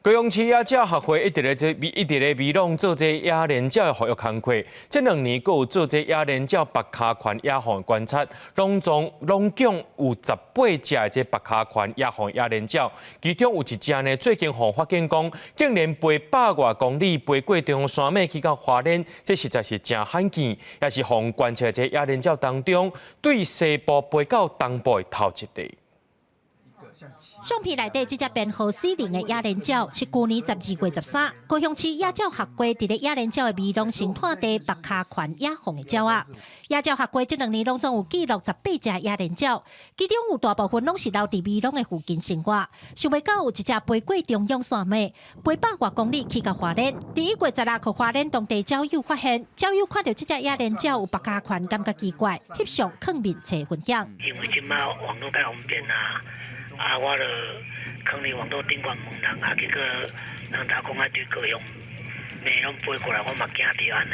高雄市野鸟学会一直咧美容做这野莲鸟的保育工作，这2年佫有做这野莲鸟白卡款野象观察，拢总有18只的这白卡款野象野莲鸟，其中有1只呢，最近互发现讲，竟然飞100多公里飞过中央山脉去到花莲，这实在是真罕见，也是互观察这野莲鸟当中对西部飞到东部的头一个。 相片内底这只编号40的野莲鸟是去年12月13，高雄市野鸟学会伫咧野莲鸟的美容生态地白卡款野象的鸟啊。野鸟学会这2年拢总有记录18只野莲鸟，其中有大部分拢是留伫美容的附近生活。想袂到有1只飞过中央山脉，飞100多公里去到花莲。第1月16号，花莲当地鸟友发现，鸟友看到这只野莲鸟有白卡款，感觉奇怪，翕相坑面找分享。因为即马网络太方便啊。 我就囥伫网络顶管问人，结果人家讲对高雄美拢飞过来，我嘛惊着安尼。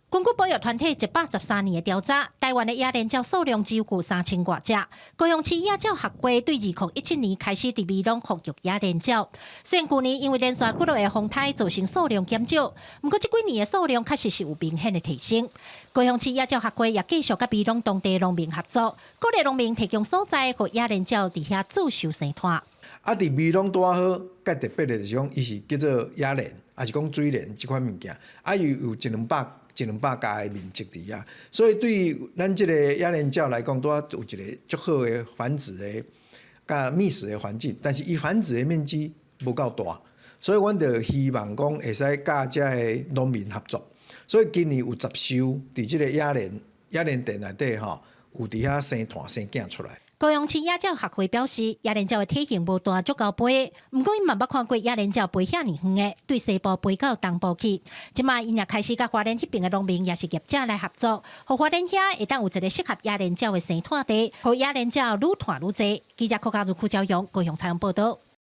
根据保育团体113年的调查，台湾的野莲鸟数量只有3000多只。高雄市野鸟学会对2017年开始伫美容复育野莲鸟，虽然去年因为连续几落的风台造成数量减少，不过这几年的数量确实是有明显的提升。高雄市野鸟学会也继续甲美容当地农民合作，鼓励农民提供所在，互野莲鸟伫遐自修生态。伫美容拄好，介特别的就是讲，伊是叫做野莲，也是讲水莲这款物件，伊有100家的面积伫遐，所以对于咱这个野莲鸟来讲，拄有一个足好的繁殖的、甲觅食的环境，但是伊繁殖的面积无够大，所以阮就希望讲会使甲遮个农民合作，所以今年有10收伫这个野莲田内底吼，有伫遐生团生囝出来。 高雄市野鸟学会表示，野莲鸟的体型无大，足够飞。不过，因嘛捌看过野莲鸟飞遐尼远的，对西部飞到东部去。即卖因也开始甲花莲迄边的农民也是业者来合作，互花莲遐会当有一个适合野莲鸟的生态地，互野莲鸟愈传愈多。记者柯家如、邱朝阳高雄采访报道。